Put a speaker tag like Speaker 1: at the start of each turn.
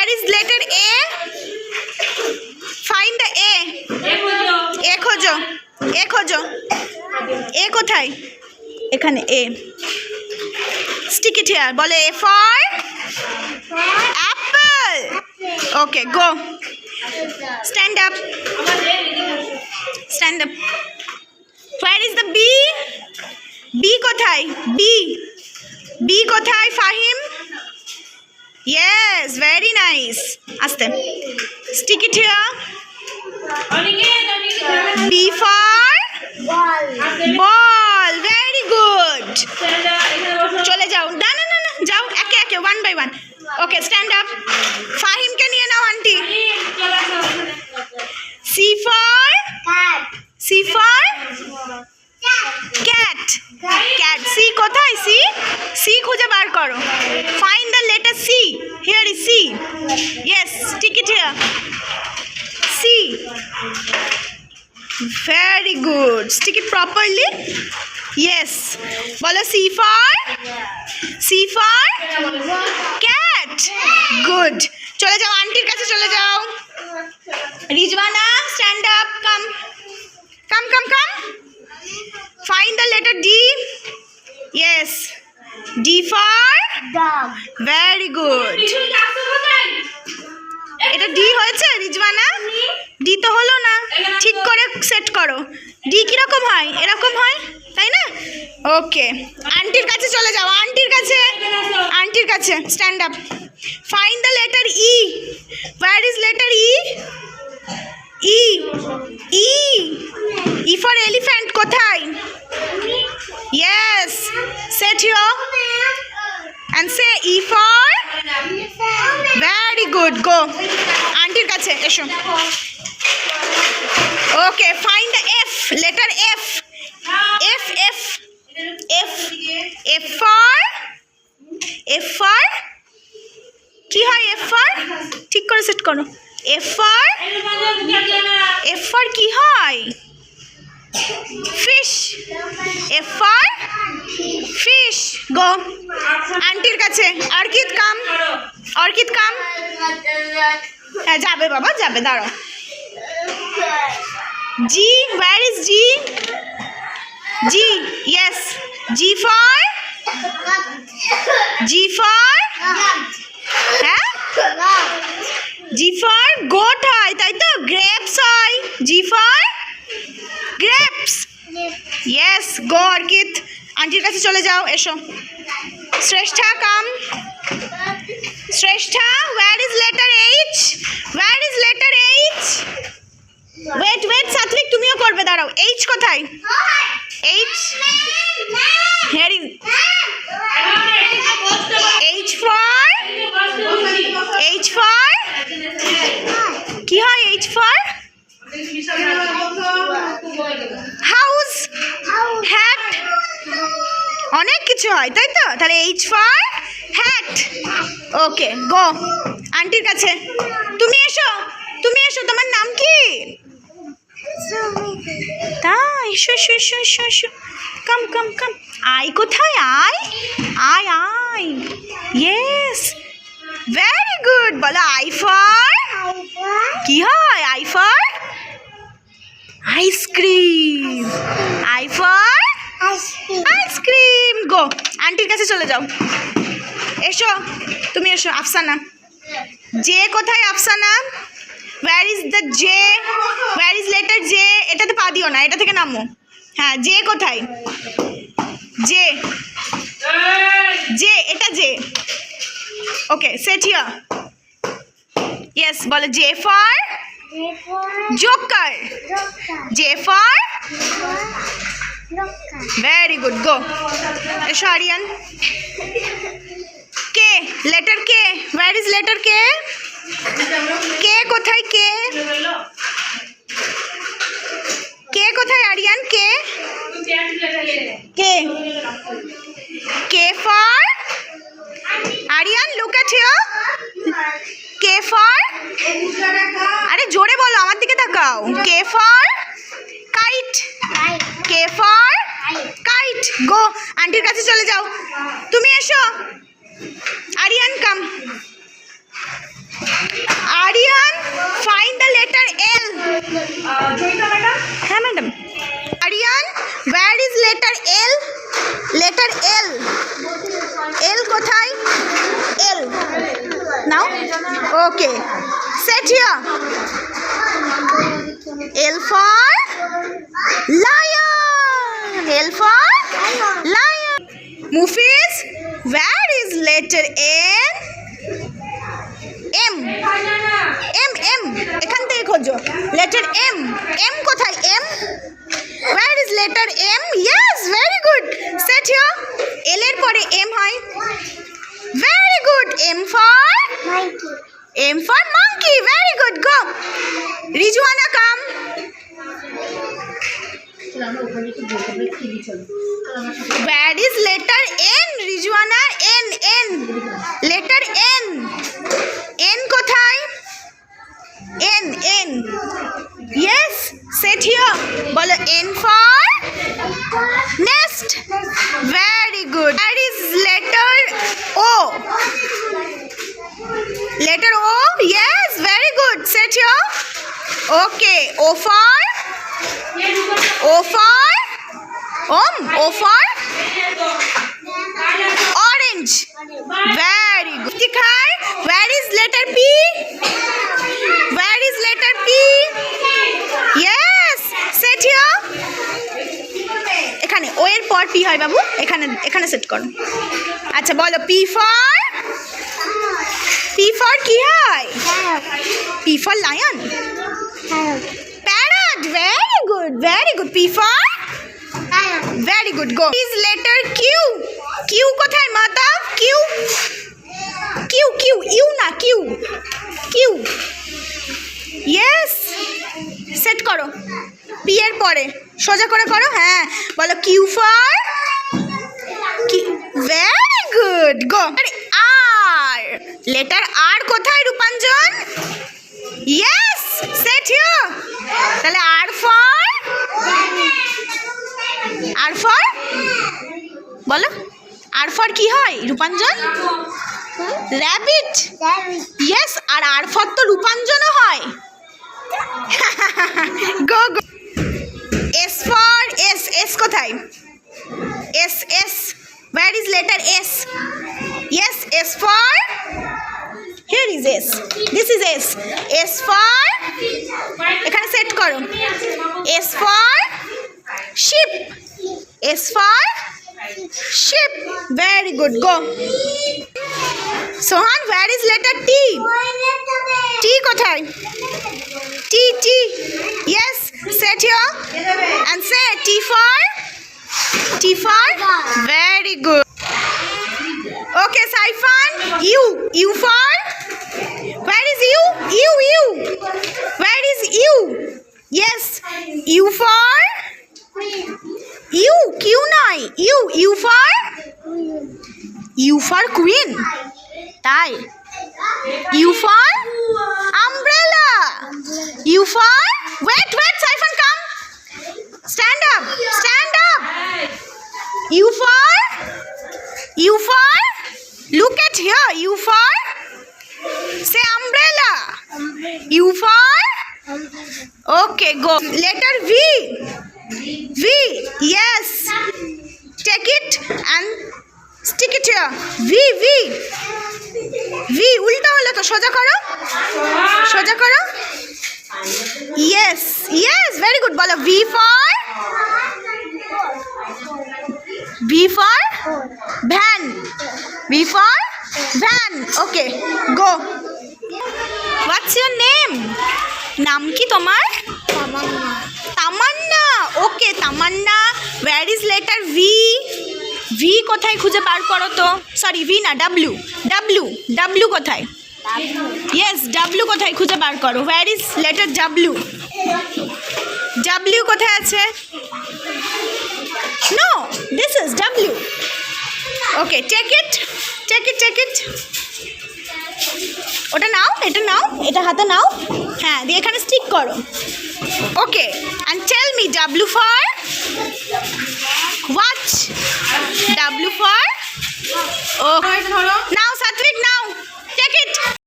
Speaker 1: Where is letter A? Find the A. A খোঁজো, A খোঁজো। A কোথায়? এখানে A. Stick it here. বলো A for apple. Okay, go. Stand up. Stand up. Where is the B? B কোথায়? B. B কোথায় Fahim? Yes, very nice. আস্তে। Stick it here. B for ball. Very good. চলে যাও। না না না না যাও একে একে one by one. Okay, stand up. ফাহিমকে নিয়ে নাও aunty. C for C for cat. Cat. C কোথায়? C. C খুঁজে বার করো। Find the letter C. Here is C. Yes, stick it here. C. Very good. Stick it properly. Yes. বলো C for cat. Good. চলে যাও আন্টির কাছে চলে যাও। Rizwana, stand up. Come. Find the letter D. Yes. D for dog. Very good. এটা D হয়েছে Rizwana? D তো হলো না। ঠিক করে সেট করো। D কি রকম হয়? এরকম হয়, তাই না? ওকে, আন্টির কাছে চলে যাও। আন্টির কাছে stand up. Find the letter E. Where is letter E? E for elephant কোথায়? Yes, set here and say E for very good. Go আন্টির কাছে এসো। Okay, find the F. Letter F. F for কি হয়? F for ঠিক করে set করো। F for কি হয়? fish. F for fish. Go আন্টির কাছে। অর্কিত কাম। হ্যাঁ যাবে বাবা, যাবে, দাঁড়াও। G. Where is G? Yes. G for হ্যাঁ G for goat হয়, তাই তো? grapes হয়। G for grapes. Yes, go অর্কিত আন্টির কাছে চলে যাও। এসো শ্রেষ্ঠা, কাম। শ্রেষ্ঠা, where is letter H? Wait, সাত্বিক তুমিও করবে, দাঁড়াও। H কোথায়? H. Here is H for কি হয়? H for house, hat, অনেক কিছু হয়, তাই তো? তাহলে H for hat. ওকে, গো আন্টির কাছে। তুমি এসো, তোমার নাম কি? তাই এসো। কাম। আই কোথায়? I yes, very good. বলো আই ফর কি হয়? I for ice cream. আইসক্রিম। গো আন্টির কাছে চলে যাও। এসো, তুমি এসো। আফসানা, জে কোথায়? Afsana, where is the J? Where is letter J? এটাতে পা দিও না, এটা থেকে নামো। হ্যাঁ, জে কোথায়? J, এটা J। Okay, set here. Yes, বলো J for joker. J for very good. Go এসো Aryan. K, letter K. Where is letter K? কে কোথায়? কে কোথায় আরিয়ান? কে for Aryan, look at here. K for আরে জোরে বলো, আমার দিকে তাকাও। কে for kite. গো আন্টির কাছে চলে যাও। তুমি এসো আরিয়ান, কাম। Now, okay. Sit here. L for lion. L for lion. Mufis, where is letter N? M. M. M. এখান থেকে খোঁজো letter M. M কোথায়? M. Where is letter M? Yes, very good. Sit here. L এর পরে M হয়. Very good. M for monkey. M for monkey. Very good. Go. Rijwana, come. Where is letter N? Rijwana, N. N. Letter N. N কোথায়? N. N. Yes. Sit here. বলো N for nest. Very good. Where is letter O? Letter O? Yes, very good. Sit here. Okay. O for O for orange. Very good. Dikhai, where is letter P? Where is letter P? Yes. Sit here. এখানে O এর পর P হয় বাবু, এখানে set করো। আচ্ছা বলো P for কি হয়? P for lion. Parrot. Very good. Very good. P for very good. Go. Is letter Q. Q কোথায় মাতা? Q. U না Q. Yes. সেট করো P এর পরে সোজা করে করো। হ্যাঁ বলো Q for very good. Go. R. Letter R কোথায় রূপাঞ্জন? Yes. Set here. তাহলে R for বলো R for কি হয় Rupanjan? Rabbit. Yes. R R for তো রূপাঞ্জনও হয়। Go. S for S. S কোথায়? S. Where is letter S? Yes. S for here is S. This is S. S for এখানে set করো S for sheep. S for sheep. Very good. Go. Sohan, where is letter T? T কোথায়? T. Yes. Set here and say T for very good. Okay, Saifan. U for where is U? Where is U? Yes. U for Q নয় U for queen. তাই U for umbrella. U for wait Saifan, come. Stand up. U for look at here. U for say umbrella. U for okay. Go. Letter V. Yes. Take it and stick it here. V উল্টা হলো তো, সোজা করো। Yes. Very good. বলো V for van. Okay. Go. What's your name? নাম কি তোমার? তামান্না. Okay, Tamannaah. Where is letter V? V কোথায় খুঁজে বার করো তো? সরি V না, W কোথায়? Yes, W কোথায় খুঁজে বার করো? Where is letter W? W কোথায় আছে? No, this is W. Okay, take it. ওটা নাও, এটা হাতে নাও। হ্যাঁ, দিয়ে এখানে স্টিক করো। Okay, and tell me W for what? W for oh. Now Satvik, now